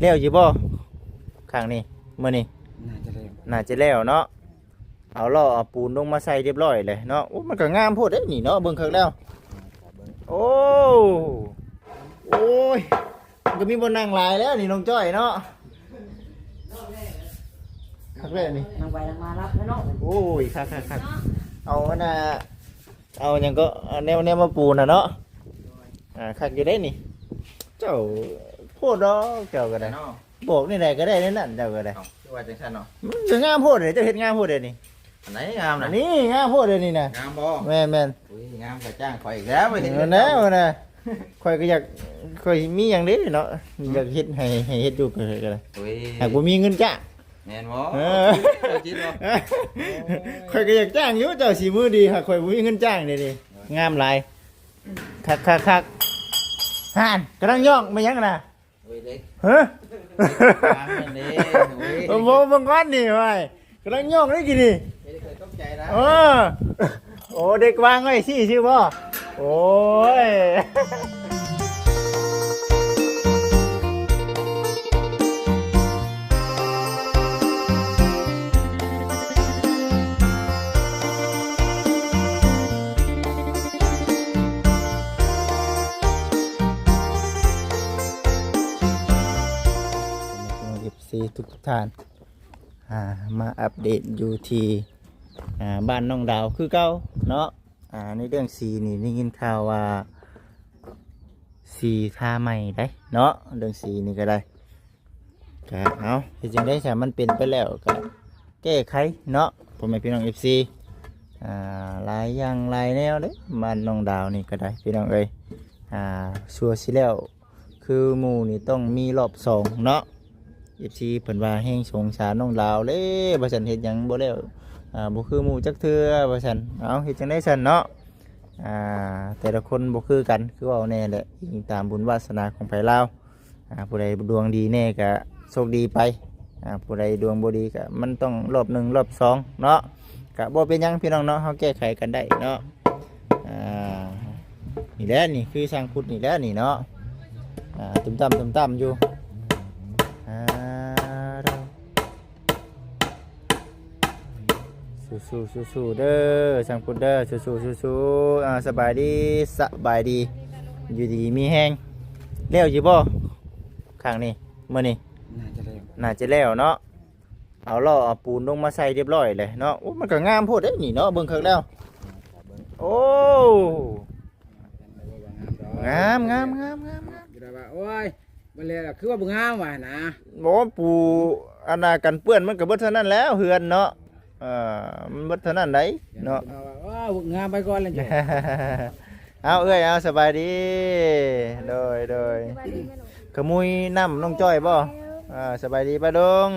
แล้วอยู่บ่ข้างนี้มื้อนี้น่าจะแล้วเนาะเอาล่อเอาปูนลงมาใส่เรียบร้อยเลยเนาะโอ้มันก็งามโพดเด้นี่เนาะเบิ่งคักแล้วโอ้โอ้ยมันก็มีบนนั่งหลายแล้วนี่น้องจ้อยเนาะคักเลยนี่นั่งไปนั่งมารับแล้วเนาะโอ้ยคักเอาน่ะเอาหยังก็แนวมาปูน่ะเนาะคักอยู่ได้นี่เจ้าโพดดอกเจ้าก็ได้บอกนี่ไหนก็ได้นั่นเจ้าก็ได้คือว่าจังซั่นเนาะมันจะงามโพดเลยเจ้าเฮ็ดงามโพดเลยนี่อันไหนงามน่ะนี่งามโพดเลยนี่น่ะงามบ่แม่นอุ้ยงามก็จ้างข่อยอีกแล้วไปเห็นแล้วนะข่อยก็อยากข่อยมีหยังนี้เนาะอยากเฮ็ดให้เฮ็ดอยู่ก็ได้อุ้ยหากบ่มีเงินจ้างแม่นบ่คิดบ่ข่อยก็อยากจ้างอยู่เจ้าสิมือดีหากข่อยบ่มีเงินจ้างนี่งามหลายคักห่านกำลังย่องไม่ยังน่ะอุ้ยเด็กฮะงามแม่นเด้โอ้โหบังก้อนนี่ไว้กำลังย่องได้กี่นี่เด็กเคยตกใจนะโอ้เด็กวางไว้สิชื่อบ่โอ้ยทุกท่านมาอัปเดตอยู่ที่บ้านน้องดาวคือเก่าเนาะในเรื่องสีนี่ได้ยินข่าวว่าสีทาใหม่ได้เนาะเรื่องสีนี่ก็ได้ก็เอาที่จริงได้แต่มันเป็นไปแล้วก็แก้ไขเนาะผมไม่พี่น้อง FC หลายอย่างหลายแนวเด้บ้านน้องดาวนี่ก็ได้พี่น้องเอ้ยชัวร์สิแล้วคือหมู่นี่ต้องมีรอบ2เนาะFC เพิ่นว่าแห้งสงสารน้องดาวเลยบ่ซั่นเฮ็ดหยังบ่แล้วบ่คือหมู่จักเทื่อบ่ซั่นเอาเฮ็ดจังได๋ซั่นเนาะแต่ละคนบ่คือกันคือเว้าแน่แหละอิงตามบุญวาสนาของไผลาวผู้ใดดวงดีแน่ก็โชคดีไปผู้ใดดวงบ่ดีก็มันต้องรอบ1รอบ2เนาะก็บ่เป็นหยังพี่น้องเนาะเฮาแก้ไขกันได้เนาะนี่แหละนี่คือช่างพุทธนี่แหละนี่เนาะตุ้มต่ำอยู่สู้เด้อสังพุทธเด้อสู้สบายดีอยู่ดีมีแห้งแล้วอยู่บ่ข้างนี้มื้อนี้น่าจะแล้วเนาะเอาล่อเอาปูนลงมาใส่เรียบร้อยเลยเนาะโอ้มันก็งามโพดเด้นี่เนาะเบิ่งคักแล้วโอ้งามโอ้ยมันเลยคือว่าบึงงามว่ะนะบ่ปูอันน่ะกันเปื้อนมันก็เบิดเท่านั้นแล้วเฮือนเนาะมันเบิดเท่านั้นได้เนาะบึงงามไปก่อนเลยจ้ะเอาเอ้ยเอาสบายดีโดยขมุยน้ำน้องจ้อยบ่สบายดีป้าดง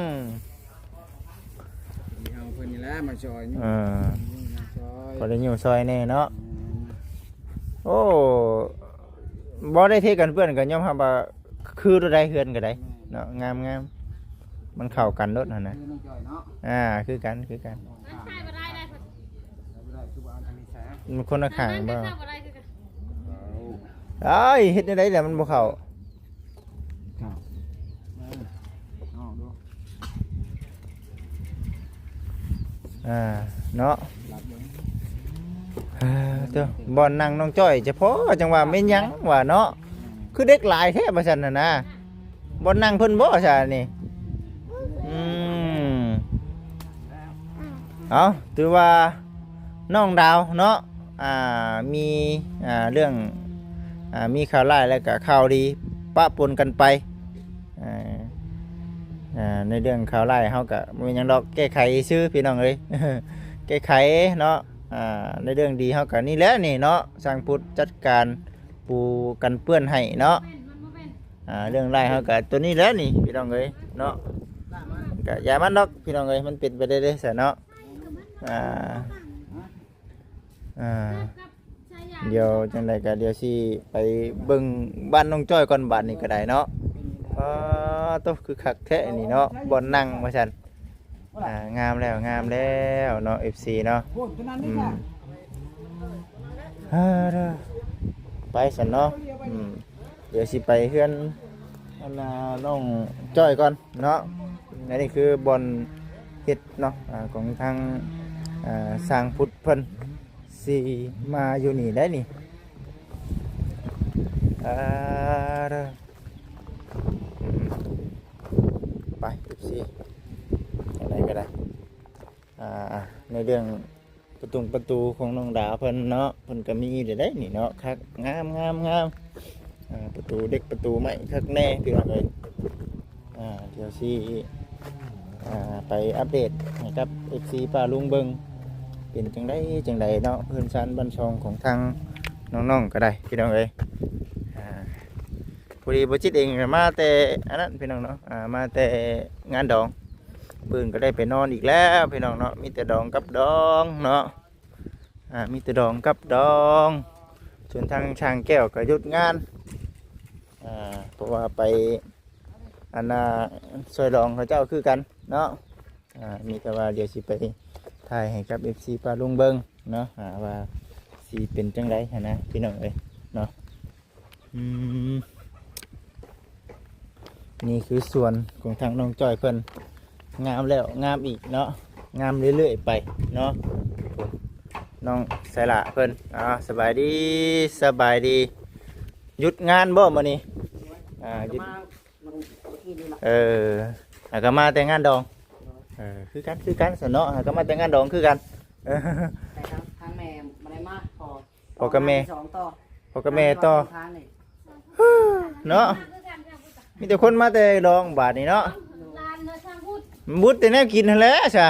เอาเพิ่นนี่แหละมาซอยพอได้อยู่ซอยแน่เนาะโอ้บ่ได้เทกันเปื้อนกันยอมรับว่าคือตัวใดเฮือนก็ได้เนาะงามมันเข้ากันรถหั่นน่ะคือกันมันคนละข้างบ่เอ้ยเฮ็ดได้แหละมันบ่เข้าเนาะเด้อบอนนั่งน้องจ้อยเฉพาะจังหวะแม่นยังว่าเนาะคือเด็กหลายแท้ว่าซั่นน่ะนะบอนนั่งเพิ่นบ่ซะนี่เอาถือว่าน้องดาวเนาะมีเรื่องมีข่าวร้ายแล้วก็ข่าวดีปะปนกันไปในเรื่องข่าวร้ายเฮาก็บ่มีหยังดอกแก้ไขซื่อพี่น้องเอ้ย แก้ไขเนาะในเรื่องดีเฮาก็นี่แหละนี่เนาะสร้างพุทธจัดการปูกันเปื้อนให้เนาะเรื่องร้ายเฮาก็ตัวนี้แหละนี่พี่น้องเอ้ยเนาะก็อย่ามันดอกพี่น้องเอ้ยมันเป็นไปได้เด้อซะเนาะเดี๋ยวจังไดก็เดี๋ยวสิไปเบิ่งบ้านน้องจ้อยก่อนบ้านนี้ก็ได้เนาะตัวคือคักแท้นี่เนาะบ่อนนั่งว่าซั่นงามแล้วเนาะ FC เนาะไปซั่นเนาะเดี๋ยวสิไปเฮือน อันน่ะน้องจ้อยก่อนเนาะอันนี้คือบอลเฮ็ดเนาะของทางสร้างพุทธเพิ่นสิมาอยู่นี่ได้นี่เด้อไปสิอะไรก็ได้ในเรื่องประตูของน้องดาวเพิ่นเนาะเพิ่นก็มีเด้นี่เนาะคักงามประตูเด็กประตูใหม่คักแน่พี่น้องเอ้ยเดี๋ยวสิไปอัปเดตให้กับ FC ป้าลุงเบิ่งเป็นจังไดเนาะเพิ่นชั้นบ้านช่องของทางน้องๆก็ได้พี่น้องเอ้ยพอดีบ่จิตเองมาแต่อันนั้นพี่น้องเนาะมาแต่งานดองปืนก็ได้ไปนอนอีกแล้วพี่น้องเนาะมีแต่ดองกับดองเนาะมีแต่ดองกับดองส่วนทางช่างแก้วก็หยุดงานเพราะว่าไปอันน่ะซอยดองเขาเจ้าคือกันเนาะมีแต่ว่าเดี๋ยวสิไปถ่ายให้กับ FC ป้าลุงเบิ่งเนาะว่าสิเป็นจังไดหั่นนะพี่น้องเอ้ยเนาะนี่คือส่วนของทางน้องจ้อยเพิ่นงามแล้วงามอีกเนาะงามเรื่อยๆไปเนาะน้องไสละเพิ่นสบายดีหยุดงานบ่มื้อนี้หยุดก็มาแต่งงานดองคือกันสนเนาะก็มาแต่งงานดองคือกันแต่ทางแม่มาได้มาพอกับแม่สองต่อ พอกับแม่ต่อเนาะมีแต่คนมาแต่ดองบาทนี่เนาะมุดแต่แนวกินนั่นแหละใช่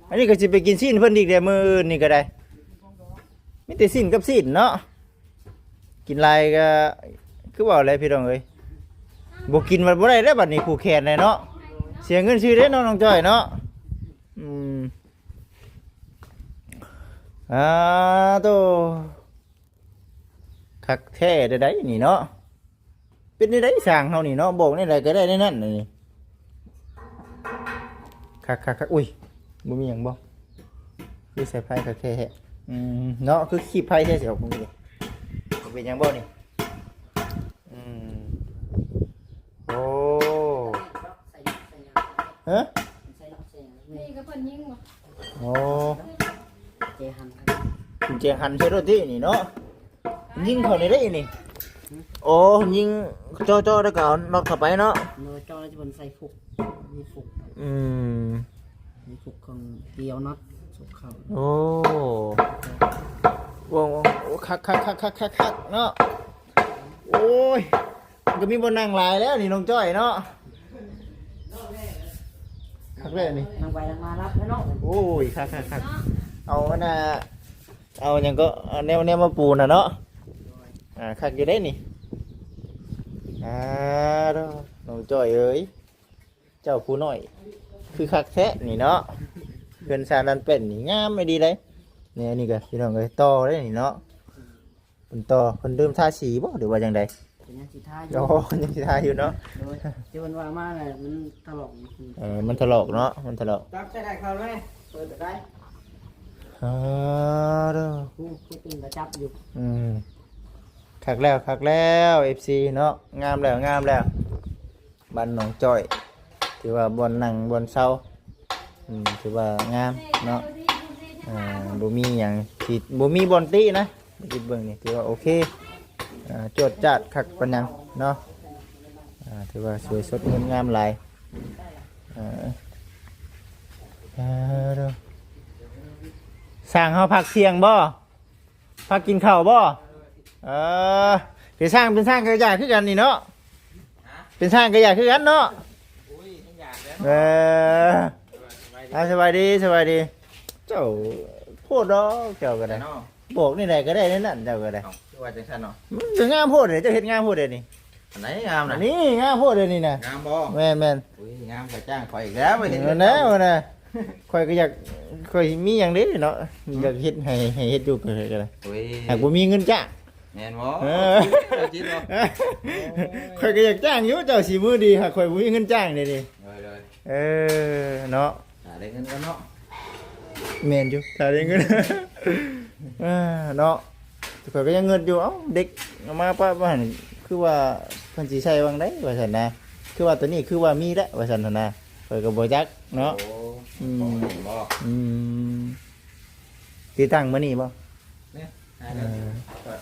อันนี้ก็จะไปกินซีนเพิ่นอีกเดี๋ยวมื้อนี่ก็ได้มีแต่ซีนกับซีนเนาะกินลายก็คือว่าอะไรพี่น้องเอ้ยบ่กินมันบ่ได้แล้วบัดนี้ผูกแขนเลยเนาะเสียเงินซื้อเด้น้องจ้อยเนาะโตคักแท้ได้นี่เนาะเป็นได้สร้างเฮานี่เนาะบอกนี่อะไรก็ได้ในนั้นนี่คักอุ้ยบ่มีหยังบ่คือใส่ไผคักแท้เนาะคือขี้ไผแท้สิเอาพวกนี้เป็นหยังบ่นี่โอ้ฮะนี่ก็เพิ่นยิงบ่โอ้เจหันเจหันใช่รถที่นี่เนาะยิงเขาในได้นี่โอ้ยิงจ่อแล้วก็เอาน็อตเข้าไปเนาะจ่อแล้วจะเป็นใส่ฟุกมีฟุกมีฟุกของเดียวน็อตสุกเข้าโอ้โหคักเนาะโอ้ยก็มีบนนั่งลายแล้วนี่น้องจ้อยเนาะคักเลยนี่นั่งไปนั่งมารับแล้วเนาะโอ้ยคักเอาน่ะเอาอย่างก็แนวมาปูน่ะเนาะคักอยู่ได้นี่น้องจ้อยเอ้ยเจ้าผู้น้อยคือคักแท้นี่เนาะเพื่อนซานันเป็นนี่งามไม่ดีเลยเนี่ยนี่ก็พี่น้องเอ้ยต่อได้นี่เนาะเป็นต่อคนเดิมทาสีบ่หรือว่าจังใดยังสิทาอยู่ยังสิทาอยู่เนาะที่มันว่ามาเลยมันถลอกมันถลอกเนาะมันถลอกจับใส่ได้เขาเลยเปิดได้เด้อคู่ปิ่งก็จับอยู่คักแล้ว FC เนาะงามแล้วบ้านหนองจ้อยถือว่าบนนั่งบนเสาถือว่างามเนาะบ่มีหยังสิบ่มีบอนตี้นะคิดเบิ่งนี่ถือว่าโอเคจวดจัดคักปานยังเนาะถือว่าสวยสดงดงามหลายสร้างเฮาพักเที่ยงบ่พักกินข้าวบ่เป็นสร้างกระยาคือกันนี่เนาะเป็นสร้างกระยาคือกันเนาะสบายดีเจ้าพูดดอกเจ้าก็ได้บอกนี่ไหนก็ได้นั่นเจ้าก็ได้ว่าจังซั่นเนาะจะงามพูดเลยเจ้าเฮ็ดงามพูดเลยนี่อันไหนงามน่ะนี่งามพูดเลยนี่นะงามบ่แม่นอุ้ยงามก็จ้างข่อยอีกแล้วบ่เห็นนะข่อยก็อยากข่อยมีหยังเด้เนาะอยากเฮ็ดให้เฮ็ดอยู่ก็ได้หากบ่มีเงินจ้างแม่นบ่จิตบ่ข่อยก็อยากจ้างอยู่เจ้าสิมือดีหากข่อยบ่มีเงินจ้างเด้นี่เนาะได้เงินกันเนาะแม่นอยู่ถ้าได้เงินเนาะ ข่อยก็ยังเงินอยู่เอ้าเด็กเอามาป้าว่าหั่นคือว่าเพิ่นสิใช้วางได้ว่าซั่นนะคือว่าตัวนี้คือว่ามีแล้วว่าซั่นหั่นนะข่อยก็บ่จักเนาะ โอ้ อืม บ่ อืมติดตั้งมื้อนี้บ่ เนี่ยก็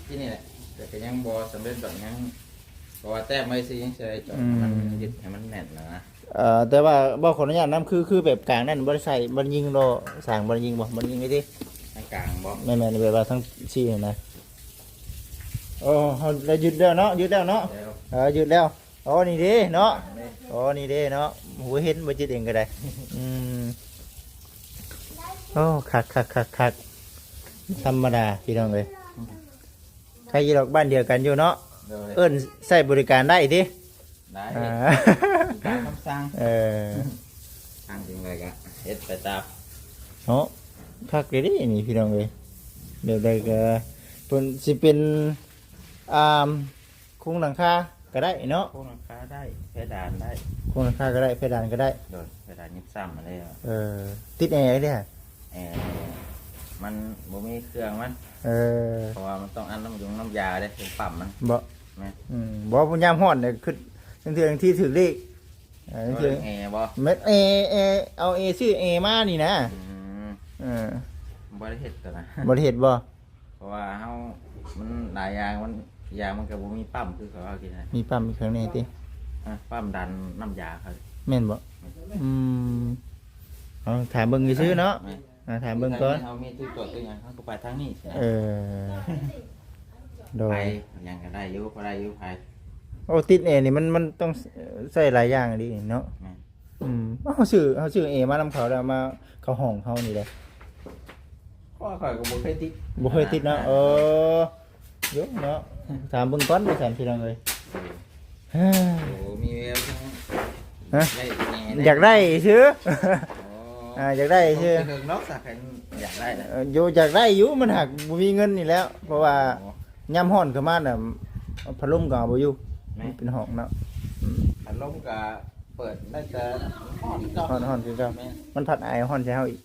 ที่นี่แหละแต่ก็ยังบ่สำเร็จแบบยังเพราะว่าแต้มไม่สิยังใช้จอดมันยึดให้มันแน่นนะ แต่ว่าบ่ขออนุญาตนํคือแบบกลางนั่นบ่ได้ใส่บ่ได้ยิงโลสร้างบ่ได้ยิงบ่ได้ยิงไว้ติ ทางกลางบ่ แม่นๆแบบว่าทั้ง4นี่นะโอ้เฮาได้ยึดแล้วเนาะยึดแล้วเนาะ แล้ว ยึดแล้วอ๋อนี่เด้เนาะ นี่ อ๋อนี่เด้เนาะโหเห็นบ่จิตเองก็ได้โอ้คักธรรมดาพี่น้องเอ้ยใครอยู่ดอกบ้านเดียวกันอยู่เนาะ โดย เอิ้นใช้บริการได้ติ ได้ อ่า ตามคำสั่ง ทางจริงเลยก็เฮ็ดไปตาม เนาะคักเลยดินี่พี่น้องเอ้ยเดี๋ยวได้ก็เพิ่นสิเป็นอ่าคุงหลังคาก็ได้เนาะ พวกราคาได้เพดานได้ คุงหลังคาก็ได้เพดานก็ได้ โดยเพดานยิบซ้ำมาเลยอะ ติดแอร์เด้อ แอร์มันบ่มีเครื่องมัน เพราะว่ามันต้องอันน้ำยงน้ำยาเด้เป็นปั๊มมัน บ่ แม่น บ่พยายามฮ้อนเนี่ยคือทั้งเทื่อที่ถือเลขทั้งเทื่อ แอร์บ่ เม็ดเอเอาเอชื่อเอมานี่นะ ม เออ บ่ได้เฮ็ดตัวนะ บ่ได้เฮ็ดบ่ เพราะว่าเฮามันหลายอย่างมันยางมันก็บ่มีปั๊มคือเขาเอากินนะ มีปั๊มมีเครื่องในติ ปั๊มดันน้ำยาเขา แม่นบ่เอาถามเบิ่งซื่อๆเนาะ แม่น ถามเบิ่งก่อน เฮามีตู้ตรวจตัวอย่างเขาก็ไปทางนี้นะ โด ไป ย ยังก็ได้อยู่พอได้อยู่ไป โอ้ติดเอนี่มันต้องใส่หลายอย่างดิเนาะ แม่น เขาชื่อเอมานำเขาแล้วมาเขาห้องเขานี่เลย เพราะว่าข่อยก็บ่เคยติด บ่เคยติดเนาะเยอะเนาะถามเบิ่งก่อนไปถามพี่น้องเลยเฮ้ย โอ้มีแววจัง ฮะ ได้แหน่ อยากได้ชื่อ โอ้ อยากได้ชื่อ เนอกจากอยากได้นะ อยู่อยากได้อยู่มันหักบ่มีเงินนี่แล้ว เพราะว่า โอ้ ย่ำฮ้อนเข้ามาน่ะพัดลมก็เอาบ่อยู่ แม่ เป็นห้องเนาะ พัดลมก็เปิดได้แต่ห้อนก็ ฮ้อนคือเก่า แม่ มันพัดอายฮ้อนใส่เฮาอีก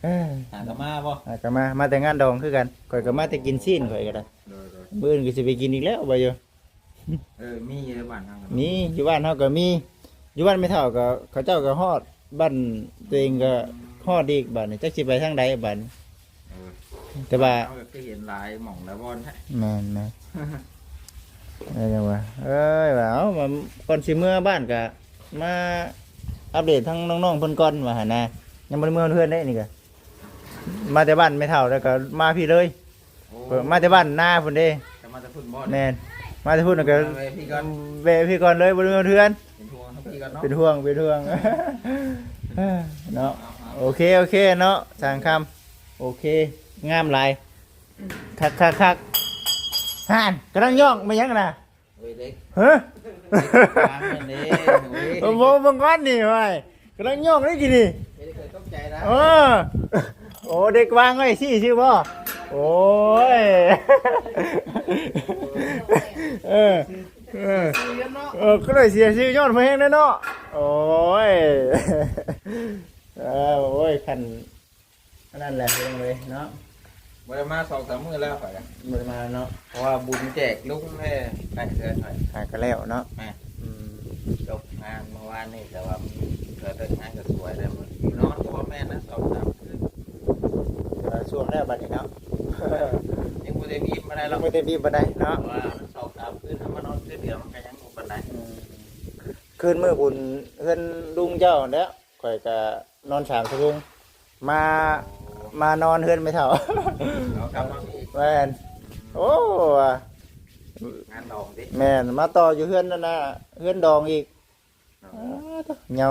เอ้ย หากนมาบ่ ก็มาแต่งานดองคือกันข่อยก็มาแต่กินซีนข่อยก็ได้ โดย มื้ออื่นก็สิไปกินอีกแล้วบ่อยู่ มีอยู่ในบ้านทางกัน มีอยู่บ้านเขาก็มีอยู่บ้านไม่เท่าก็เขาเจ้าก็ฮอดบ้านตัวเองก็ฮอดอีกบ้านนี่จักสิไปทางใดบ้าน เออ แต่ว่า เก็เห็นหลายหม่องหลายบอนแท้ แม่นนะอะไรจังวะเอ้ยว่าเอามาก่อนสิเมื่อบ้านก็มาอัปเดตทั้งน้องๆเพิ่นก่อนว่าหั่นนะยังบ่ได้เมื่อเพื่อนได้นี่ก็มาแต่บ้านไม่เท่าแล้วก็มาพี่เลย โอ้ มาแต่บ้านหน้าพุ่นเด้ จะมาจะพุ่นบอน แม่นมาแต่พุ่นแล้วก็ ไปพี่ก่อน เวะพี่ก่อนเลยบ่ได้เมื่อเพื่อน เป็นห่วงพี่ก่อนเนาะ เป็นห่วงเนาะโอเคเนาะสางคำโอเคงามหลายคักห่านกำลังย่องมายังนะ เว้ยเด็ก เฮ้ย วางเด้โอ้ย โอ้โหบังก้อนนี่ไว้กำลังย่องได้กี่นี่ ไม่ได้เคยตกใจนะ โอ้เด็กวางไว้สิชื่อบ่โอ้ยเออก็เลยเสียชื่อยอดมาแห้งแน่เนาะโอ้ยโอ้ยคันนั่นแหละเลยเนาะ บ่ได้มา2-3มื้อแล้วข่อย บริมาเนาะ เพราะว่าบุญแจกลุงแม่ไปเทื่อข่อย หากันแล้วเนาะ แม่จบงานเมื่อวานนี่แต่ว่าเกิดงานก็สวยแล้วนอนกับพ่อแม่นะ2-3คืน ช่วงแรกบัดนี้เนาะ ยังบ่ได้มีมาได้หร เรา อก ไม่ได้บีบบันได เพ เนาะ ราะว่า2-3คืนถ้ามานอนคืนเดียวมันก็ยังบ่ปานใด คืนมื้อบุญเพื่อนลุงเจ้าแล้วข่อยก็นอน3 ชั่วโมงมานอนเฮือนไม่เท่า เอากลับมาอีก แม่นโอ้ งานดองดิ แม่นมาต่ออยู่เฮือนนั่นน่ะเฮือนดองอีกเหงา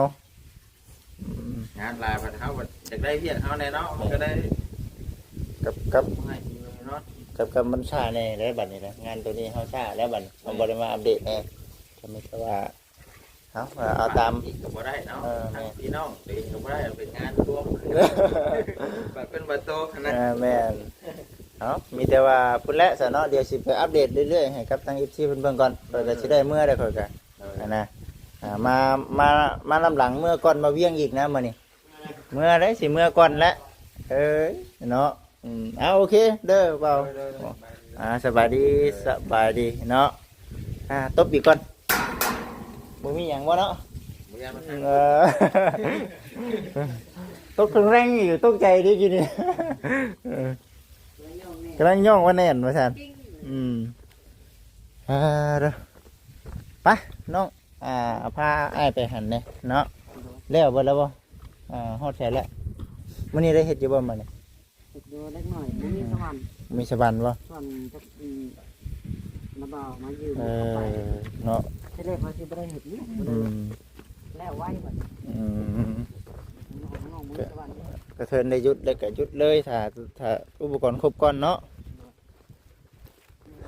ง านลายพันเฮาอยากได้เพียงเฮาแน่เนาะมันก็ได้ กับ ให้เนาะ กับมันช้าแน่แล้วบัดนี้นะงานตัวนี้เฮาช้าแล้วบัดมันบ่ได้มาอัปเดตแน่ก็ไม่ใช่ว่าเอาตาม อีกก็บ่ได้เนาะ แม่ ทางพี่น้องเองก็บ่ได้เป็นงานรวมบัดเป็นบัดโตขนาด แม่นมีแต่ว่าพุ่นแหละซะเนาะเดี๋ยวสิไปอัปเดตเรื่อยๆให้กับทาง FC เพิ่นเบิ่งก่อนเพิ่นก็สิได้เมื่อได้ค่อยก็นะมาลำหลังเมื่อก่อนมาเวียงอีกนะมื้อนี้เมื่อได้สิเมื่อก่อนแล้วเอ้ยเนาะ เอาโอเคเด้อเบาสบายดีเนาะตบอีกก่อนบ่มีหยังบ่เนาะ บ่ยามมา เออตกแรงอยู่ตกใจดิกินนี่กำลังย่องว่าแน่นว่าซั่นเด้อไปน้องพาอ้ายไปหันเด้เนาะแล้วบ่แล้วบ่ฮอดแท้แล้วมื้อนี้ได้เฮ็ดอยู่บ่มื้อนี้ ติดอยู่เล็กหน่อยไม่มีสวรรค์ มีสวรรค์บ่ ส่วนจะมาบ่าวมายืม เอ เข้าไป เนาะ ที่แรกเขาที่ไม่ได้เห็นนี่ แล้วไหวหมดน้องมือสวรรค์ กระเทินได้หยุดแล้วก็หยุดเลยถ้าอุปกรณ์ครบก่อนเนาะ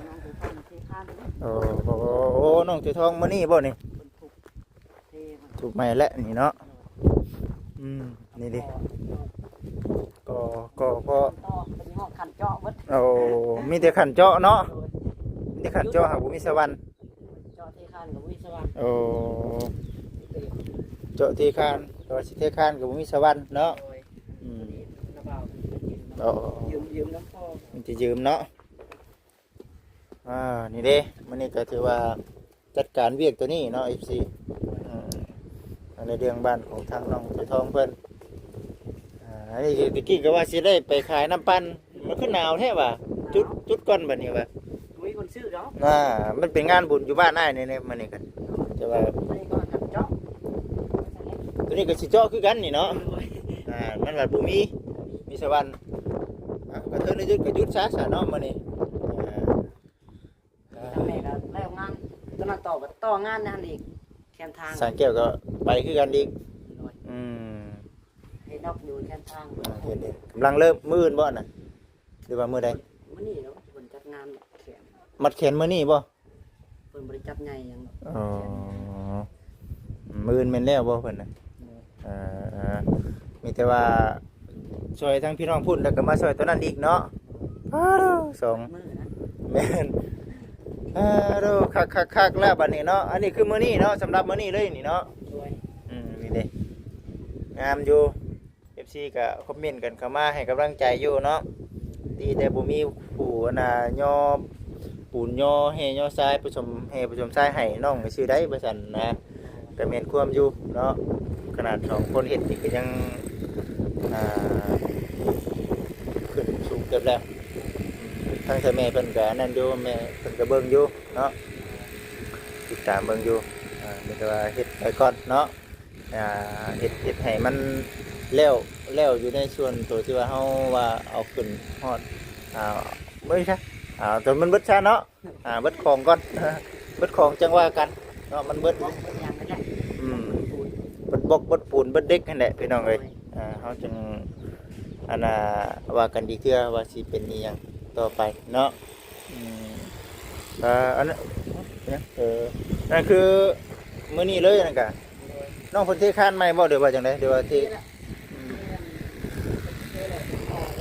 น้องถือข้าวเทข้าวเลย โอ้น้องถือทองมื้อนี้บ่นี่ คนถูกเทมัน ถูกไหมแล้วนี่เนาะนี่ดิก็พอ ต่อเป็นห้องขันเจาะวัด เอามีแต่ขันเจาะเนาะมีแต่ขันเจาะหากบ่มีสวรรค์ เจาะเทข้าวกับวิสวรรค์ โอ้เจาะที่คานก็สิเทคานก็บ่มีสวรรค์เนาะ โดยระบ่าว โอ้ ยืมน้ำพ่อ มันจะยืมเนาะนี่เด้มื้อนี้ก็ถือว่าจัดการเวียกตัวนี้เนาะ FC ในเรื่องบ้านของทางน้องถือทองเพิ่นอันนี้ตะกี้ก็ว่าสิได้ไปขายน้ำปั่นมันคือหนาวแท้ว่ะจุดก่อนบัดนี้ว่ะ มีคนซื้อเนาะ มันเป็นงานบุญอยู่บ้านอ้ายนี่ๆมื้อนี้กันแต่ว่า นี่ก็ขันเจาะ ตัวนี้ก็สิเจาะคือกันนี่เนาะมันว่าบ่มีสวรรค์ก็เทินได้หยุดก็หยุดซะเนาะมื้อนี้ ทำแม่ก็แล้วงานตอนนั้นต่องานนั่นอีกแคมทาง สร้างแก้วก็ไปคือกันอีกอืม ให้นอกอยู่แคมทาง เห็นกำลังเริ่มมื้ออื่นบ่น่ะหรือว่ามื้อใด วันนี้เนาะเพิ่นจัดงานแขน มัดแขนมื้อนี้บ่ เพิ่นบริจัดใหญ่หยัง อ๋อมื้ออื่นแม่นแล้วบ่เพิ่นน่ะมีแต่ว่าช่วยทั้งพี่น้องพุ่นแล้วก็มาช่วยตัวนั้นอีกเนาะสอง มื้อนะ แม่นดูคักๆแล้วบัดนี้เนาะอันนี้คือมื้อนี้เนาะสำหรับมื้อนี้เลยนี่เนาะ ด้วย นี่เด้งามอยู่ FC ก็คอมเมนต์กันเข้ามาให้กำลังใจอยู่เนาะดีแต่บ่มีผู้ย่อปูนย่อแห่ย่อทรายผสมแห่ผสมทรายให้น้องก็ซื้อได้บ่ซั่นนะก็แม่นความอยู่เนาะขนาด2คนเฮ็ดนี่ก็ยังขึ้นสูงเกือบแล้วทางแม่เพิ่นก็นั่นอยู่แม่เพิ่นก็เบิ่งอยู่เนาะติดตามเบิ่งอยู่มีแต่ว่าเฮ็ดไปก่อนเนาะเฮ็ดให้มันแล้วอยู่ในส่วนตัวที่ว่าเฮาว่าเอาขึ้นฮอดบ่ใช่จนมันเบิดซะเนาะเบิดของก่อน เบิดของจังว่ากันเนาะมันเบิด บอกเป็นอย่างนั้นแหละ เบิดบกเบิดปูนเบิดเด็กนั่นแหละพี่น้องเอ้ยเฮาจึงว่ากันดีเทื่อว่าสิเป็นอีหยังต่อไปเนาะอันนั้นนั่นคือมื้อนี้เลยนั่นกะน้องเพิ่นเทคานใหม่บ่เดี๋ยวว่าจังได๋เดี๋ยวว่าเท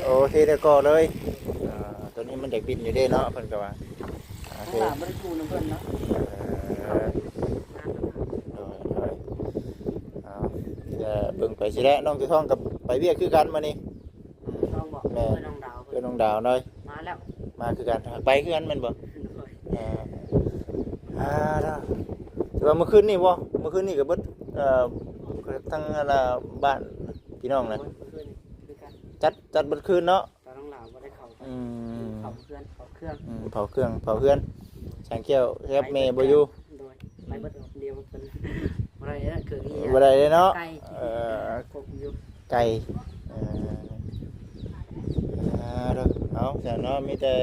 โอ้เทได้ก่อเลยตัวนี้มันเด็กบินอยู่เด้เนาะเพิ่นก็ว่า ข้างหลังบริกูน้ำเพิ่นเนาะ เบิ่งไปสิแล้วน้องตัวทองกับไปเวียกคือกันมื้อนี้ ต้องบอกเพื่อนน้องดาว เพิ่นน้องดาวเลย มาแล้ว มาคือกันไปคือกันแม่นบ่แต่ว่าเมื่อคืนนี่ก็เบิดทั้งบ้านพี่น้องน่ะจัดเบิดคืนเนาะ ตอนน้องดาวบ่ได้เข้าไปเผาเครื่อง เผาเครื่องช่างแก้วแทบแม่บ่อยู่ โดยไปเบิดเดียวเพิ่นอะไรนะคืออี บ่ได้เลยเนาะ ไก่กบอยู่ ไก่เอาแต่เนาะมีแต่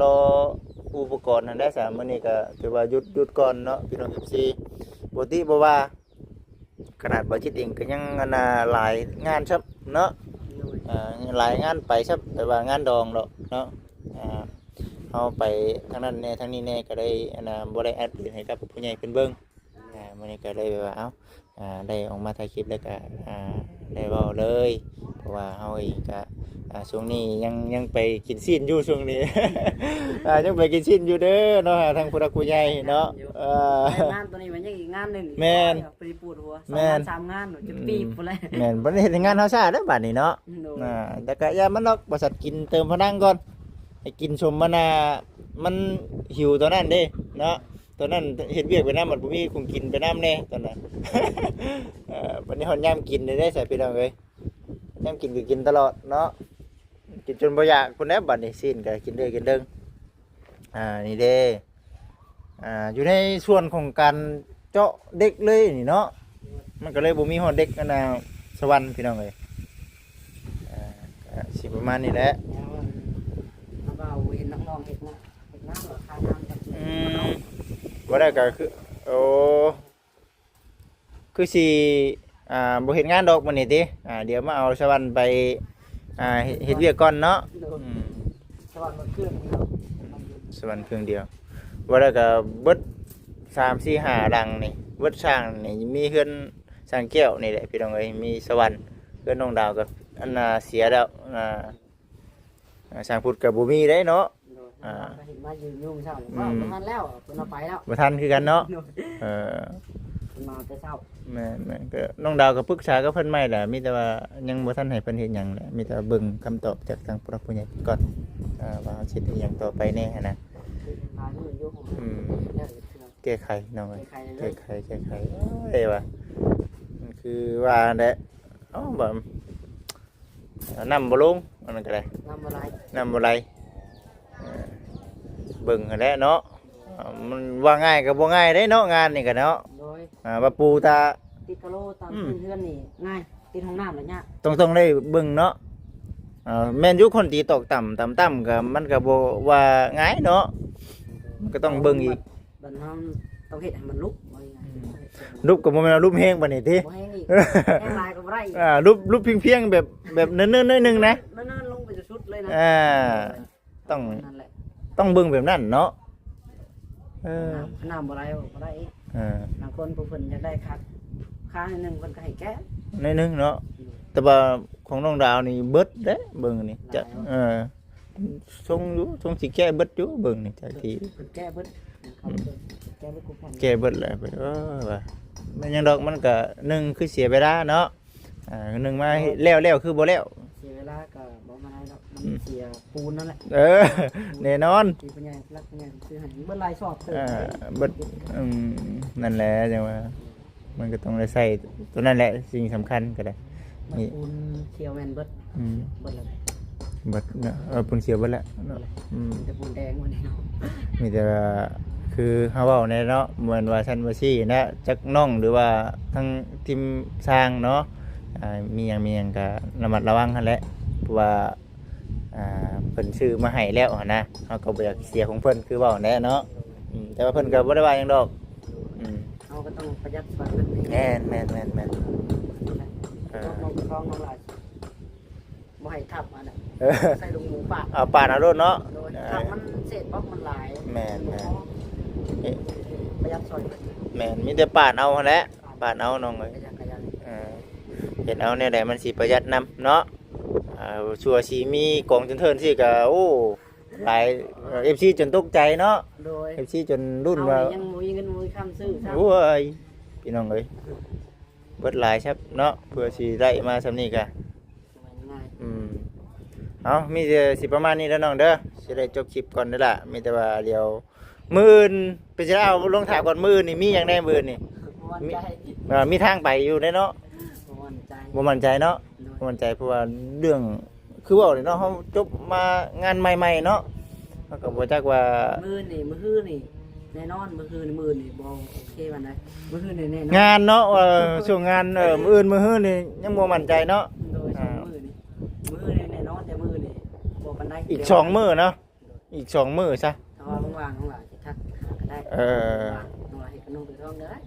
รออุปกรณ์นั่นได้สามมื้อนี้ก็ถือว่าหยุดก่อนเนาะพี่น้อง14ปกติบ่ว่าขนาดบ่จิตเองก็ยังหลายงานซับเนาะ โดย หลายงานไปซับแต่ว่างานดองดอกเนาะเฮาไปทางนั้นแน่ทางนี้แน่ก็ได้บ่ได้แอดให้กับผู้ใหญ่เพิ่นเบิ่งมื้อนี้ก็ได้แบบว่าเอ้า ได้ออกมาถ่ายคลิปแล้วก็ได้เว้าเลยเพราะว่าเฮาเองก็ช่วงนี้ยังไปกินซีนอยู่ช่วงนี้ ยังไปกินซีนอยู่เด้อเนาะทางผู้รักผู้ใหญ่เนาะงานตัวนี้มันยังอีกงานหนึง แม่น ปรีปวดหัว แม่น 3งานจะปีบพุ่นเลย แม่นบ่ได้เฮ็ดงานเฮาซ่าเด้อบัดนี้เนาะ โดย แต่ก็อย่ามันดอกบ่สัตว์กินเติมพลังก่อนให้กินชมมันมันหิวตัวนั้นเด้เนาะตัวนั้นเฮ็ดเวียกไปนำมันบ่มีคงกินไปนำแน่ตอนนั้น วันนี้ฮอดยามกินได้ใส่พี่น้องเอ้ยยามกินก็กินตลอดเนาะกินจนบ่อยากพุ่นแหละบัดนี้สิ้นก็กินเด้อกินเด้งนี่เด้อยู่ในส่วนของการเจาะเด็กเลยนี่เนาะมันก็เลยบ่มีฮอดเด็กอันน่ะสวรรค์พี่น้องเอ้ยก็สิประมาณนี้แหละ แล้วมันเอาเห็นน้องๆเห็นนะเห็นน้ำหรอคาน้ำจาก บ่ได้ก็คือโอ้คือสิบ่เฮ็ดงานดอกมื้อนี้ติเดี๋ยวมาเอาสวรรค์ไปเฮ็ดเวียกก่อนเนาะ สวรรค์มันเครื่องเนาะ สวรรค์เครื่องเดียวบ่ได้ก็เบิด3 4 5หลังนี่เบิดสร้างนี่มีเฮือนสร้างแก้วนี่แหละพี่น้องเอ้ยมีสวรรค์เฮือนน้องดาวกับอันน่ะเสียแล้วสร้างพุทธก็บ่มีได้เนาะ เห็นมายืนยุ่งเช้าว่าประมาณแล้วคนเอาไปแล้ว บ่ทันคือกันเนาะอ มาแต่เช้า แม่นก็น้องดาวก็ปรึกษากับเพิ่นใหม่แหละมีแต่ว่ายังบ่ทันให้เพิ่นเฮ็ดหยังแหละมีแต่เบิ่งคำตอบจากทางผู้หลักผู้ใหญ่ก่อนว่าสิเฮ็ดหยังต่อไปแน่หันนะ พาลูกยุ่งของแล้ว แก้ไขน้องเอ้ยแก้ไขเอ้ยว่ามันคือว่าแหละบ่นำบ่ลงอันนั้นก็ได้ นำอะไร นำบ่ไหลเบิ่งหั้นแหละเนาะมันว่าง่ายก็บ่ง่ายเด้เนาะงานนี่ก็เนาะ โดย ว่าปูตา ติดกะโลตามเพื่อนนี่ง่ายติดห้องน้ำอะไรเงี้ย ต้องได้เบิ่งเนาะแม่นอยู่คนตีตกต่ำก็มันก็บ่ว่าง่ายเนาะมันก็ต้องเบิ่งอีก บัดนั้นต้องเฮ็ดให้มันลุกว่าไง รูปก็บ่แม่นว่ารูปแฮงปานนี้ติ บ่ให้นี่แห้งลายก็บ่ได้ รูปเพียงๆแบบเนิ่นๆหน่อยหนึงนะ นั่นลงไปจะสุดเลยนะ ต้อง นั่นแหละ ต้องเบิ่งแบบนั้นเนาะน้ำบ่ได้บ่ได้บางคนผู้เพิ่นอยากได้คักค่าให้นึงเพิ่นก็ให้แก้ หน่อยหนึงเนาะแต่ว่าของน้องดาวนี่เบิดเด้เบิ่งนี่จะทรงอยู่ทรงสิแก้เบิดอยู่เบิ่งนี่จากที่ เพิ่นแก้เบิดแก้เบิดกูพัน แก้เบิดแล้วไปว่ามันยังดอกมันก็หนึ่งคือเสียเวลาเนาะหนึ่งมาแล้วคือบ่แล้ว เสียเวลาก็บ่มาได้ดอกมันเสียปูนนั่นแหละ แน่นอน ที่ปัญญาลักปัญญาซื้อให้เบิดลายชอบเติ เบิดนั่นแหละจังว่ามันก็ต้องได้ใส่ตัวนั่นแหละสิ่งสำคัญก็ได้นี่ ปูนเขียวแม่นเบิดเบิดแล้ว เบิดเนาะปุ่นเสียเบิดแล้วเนาะ แต่ปูนแดงวันนี้เนาะ มีแต่ว่าคือเฮาเว้าในเนาะเหมือนว่าซั่นว่าซี่นะจักน้องหรือว่าทั้งทีมสร้างเนาะมีหยังก็ระมัดระวังหั่นแหละเพราะว่าเพิ่นซื้อมาให้แล้วหั่นนะเฮาก็บ่อยากเสียของเพิ่นคือเว้าแน่เนาะแต่ว่าเพิ่นก็บ่ได้ว่าหยังดอกเราก็ต้องประหยัดฟังกัน แม่นต้องลายบ่ให้ทับมันอ่ะใส่ลงหมูปาก เอาปาดเอาโลดเนาะ โดยทับมันเศษบล็อกมันหลาย แม่น ประหยัดซอย แม่นมีแต่ปาดเอาหั่นแหละปาดเอาน้องเอ้ย ประหยัด เห็นเอาแนวใดมันสิประหยัดนำเนาะชัวร์สิมีกองจนเทินสิก็โอ้หลาย FC จนตกใจเนาะ โดย FC จนรุ่นว่า ยังมีเงินมีคำซื้อ โอ้ยพี่น้องเอ้ยเบิดหลายครับเนาะเพื่อสิได้มาซำนี้ก็เอามีแต่สิประมาณนี้แล้วน้องเด้อสิได้จบคลิปก่อนเด้อล่ะมีแต่ว่าเดี๋ยวมื้ออื่นไปสิเอาลงถามก่อนมื้อนี่มีหยังแน่มื้อนี่มีทางไปอยู่เด้เนาะบ่มั่นใจเนาะบ่มั่นใจเพราะว่าเรื่องคือเว้านี่เนาะเฮาจบมางานใหม่ๆเนาะเฮาก็บ่จักว่า มื้อนี่แน่นอนมื้อนี่บ่โอเคมันได้มื้อนี่แน่นอน งานเนาะช่วงงานมื้ออื่นมื้อฮื้อนี่ยังบ่มั่นใจเนาะ โดยมื้อนี่แน่นอนแต่มื้อนี่บ่ปานใด อีก2มื้อเนาะอีก2มื้อซะ ถ้าว่าว่างๆของหลานสิทักก็ได้น้องหลานเฮ็ดขนมไปท้องได้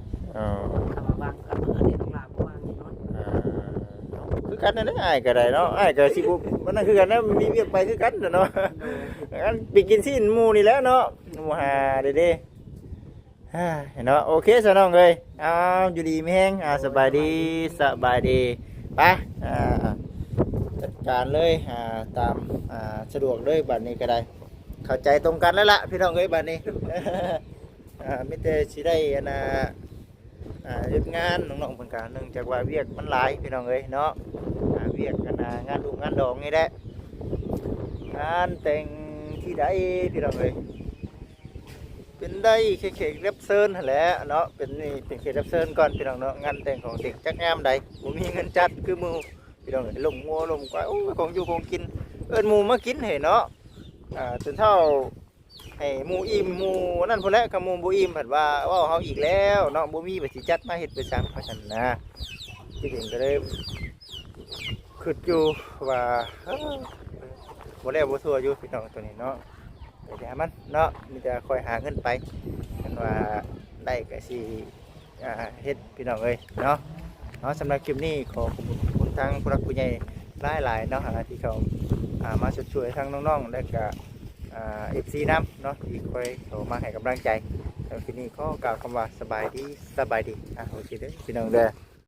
ถ้าว่าว่างกับมื้อนี่น้องหลานบ่ว่างแน่นอน คือกันนั่นแหละอ้ายก็ได้เนาะอ้ายก็สิบ่มันนั่นคือกันนะมีเวียกไปคือกันเนาะงั้นไปกินซีนหมู่นี่แหล้วเนาะหมู่หาเด้ เนาะโอเคซะน้องเอ้ยเอาอยู่ดีมีแฮงสบายดีสบายดีไปจัดการเลยตามสะดวกเลยบัดนี้ก็ได้เข้าใจตรงกันแล้วล่ะพี่น้องเอ้ยบัดนี้ มิแต่สิได้หยุดงานน้องๆเพิ่นก็เนื่องจากว่าเวียกมันหลายพี่น้องเอ้ยเนาะเวียกงานลูกงานดองนี่แหละงานแต่งที่ใดพี่น้องเอ้ยเป็นได้แขกรับเชิญหั่นแหละเนาะเป็นแขกรับเชิญก่อนพี่น้องเนาะงานแต่งของเด็กจักงามใดบ่มีเงินจัดคือหมู่พี่น้องเอ้ยลมงัวลมควายโอ้ยของอยู่ของกินเอิ้นหมู่มากินให้เนาะจนเท่าให้หมู่อิ่มหมู่นั่นพุ่นแหละกับหมู่บ่อิ่มเพิ่นว่าเว้าเฮาอีกแล้วเนาะบ่มีไปสิจัดมาเฮ็ดไปซังว่าซั่นนะที่เองก็เลยคิดอยู่ว่าบ่แล้วบ่ทั่วอยู่พี่น้องตัวนี้เนาะแต่มันเนาะมีแต่คอยหาเงินไปกันว่าได้ก็สิเฮ็ดพี่น้องเอ้ยเนาะสำหรับคลิปนี้ขอขอบคุณทางผู้รักผู้ใหญ่หลายๆเนาะที่เขามาช่วยทางน้องๆและก็FC น้ำเนาะที่คอยเขามาให้กำลังใจแล้วทีนี้ก็กล่าวคำว่าสบายดีโอเคเด้อพี่น้องเด้อ